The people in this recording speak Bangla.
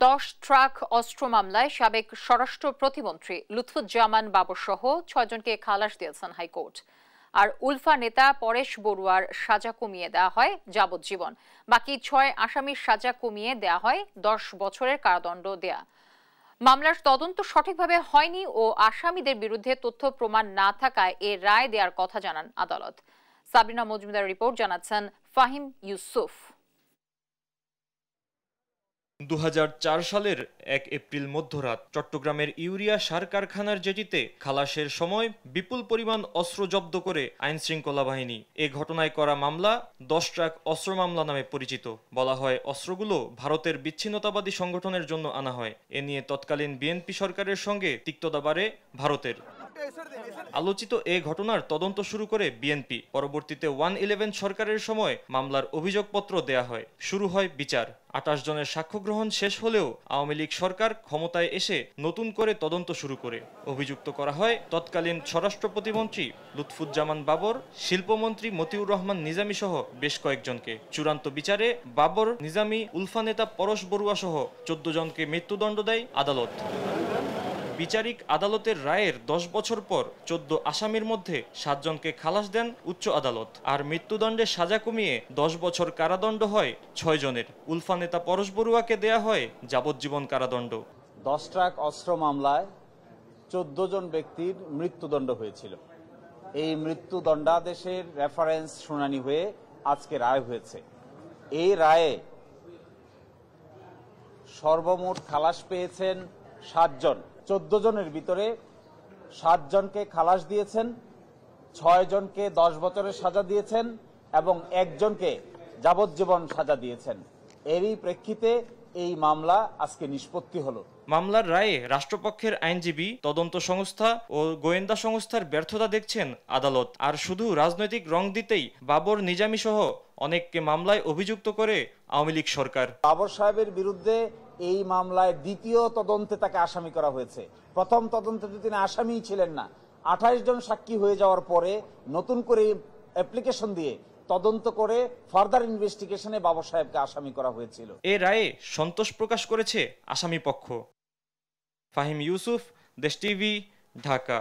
10 ট্রাক অস্ত্র মামলায় সাবেক স্বরাষ্ট্র প্রতিমন্ত্রী লুৎফুজ্জামান বাবরসহ 6 জনকে খালাস দিয়েছেন হাইকোর্ট। আর উলফা নেতা পরেশ বড়ুয়ার সাজা কমিয়ে দেওয়া হয় যাবজ্জীবন। বাকি 6 আসামির সাজা কমিয়ে দেওয়া হয় 10 বছরের কারাদণ্ড দেয়া। মামলার তদন্ত সঠিকভাবে হয়নি ও আসামিদের বিরুদ্ধে তথ্য প্রমাণ না থাকায় এ রায় দেওয়ার কথা জানান আদালত। সাবরিনা মজুমদার রিপোর্ট, জানাচ্ছেন ফাহিম ইউসুফ। 2004 সালের 1 এপ্রিল মধ্যরাত চট্টগ্রামের ইউরিয়া সার কারখানার জেটিতে খালাসের সময় বিপুল পরিমাণ অস্ত্র জব্দ করে আইনশৃঙ্খলা বাহিনী। এ ঘটনায় করা মামলা 10 ট্রাক অস্ত্র মামলা নামে পরিচিত। বলা হয়, অস্ত্রগুলো ভারতের বিচ্ছিন্নতাবাদী সংগঠনের জন্য আনা হয়। এ নিয়ে তৎকালীন বিএনপি সরকারের সঙ্গে তিক্ততা বাড়ে ভারতের। আলোচিত এ ঘটনার তদন্ত শুরু করে বিএনপি। পরবর্তীতে 111 সরকারের সময় মামলার অভিযোগপত্র দেয়া হয়। শুরু হয় বিচার। 28 জনের সাক্ষ্য গ্রহণ শেষ হলেও আওয়ামী লীগ সরকার ক্ষমতায় এসে নতুন করে তদন্ত শুরু করে অভিযুক্ত করা হয় তৎকালীন স্বরাষ্ট্র প্রতিমন্ত্রী লুৎফুজ্জামান বাবর, শিল্পমন্ত্রী মতিউর রহমান নিজামী সহ বেশ কয়েকজনকে। চূড়ান্ত বিচারে বাবর, নিজামী, উলফা নেতা পরশ বড়ুয়া সহ 14 জনকে মৃত্যুদণ্ড দেয় আদালত। বিচারিক আদালতের রায়ের 10 বছর পর 14 আসামির মধ্যে 7 জনকে খালাস দেন উচ্চ আদালত। আর মৃত্যুদণ্ডের সাজা কমিয়ে 10 বছর কারাদণ্ড হয় 6 জনের। উলফা নেতা পরশ বড়ুয়াকে দেয়া হয় যাবজ্জীবন কারাদণ্ড। 10 ট্রাক অস্ত্র মামলায় 14 জন ব্যক্তির মৃত্যুদণ্ড হয়েছিল। এই মৃত্যুদণ্ডাদেশের রেফারেন্স শুনানি হয়ে আজকে রায় হয়েছে। এই রায়ে সর্বমোট খালাস পেয়েছেন 7 জন। 14 জনের ভিতরে 7 জনকে খালাস দিয়েছেন, 6 জনকে 10 বছরের সাজা দিয়েছেন এবং 1 জনকে যাবজ্জীবন সাজা দিয়েছেন। এরই প্রেক্ষিতে এই মামলা আজকে নিষ্পত্তি হলো। মামলার রায়ে রাষ্ট্রপক্ষের আইনজীবী, তদন্ত সংস্থা ও গোয়েন্দা সংস্থার ব্যর্থতা দেখছেন আদালত। আর শুধু রাজনৈতিক রং দিতেই বাবর, নিজামী সহ অনেককে মামলায় অভিযুক্ত করে আওয়ামী লীগ সরকার। বাবর সাহেবের বিরুদ্ধে এই মামলায় দ্বিতীয় তদন্তে তাকে আসামি করা হয়েছে। প্রথম তদন্তে তিনি আসামিই ছিলেন না। 28 জন সাক্ষী হয়ে যাওয়ার পরে নতুন করে অ্যাপ্লিকেশন দিয়ে তদন্ত করে ফার্দার ইনভেস্টিগেশনে বাবর সাহেবকে আসামি করা হয়েছিল। এ রায়ে সন্তোষ প্রকাশ করেছে আসামি পক্ষ। ফাহিম ইউসুফ, দেশ টিভি, ঢাকা।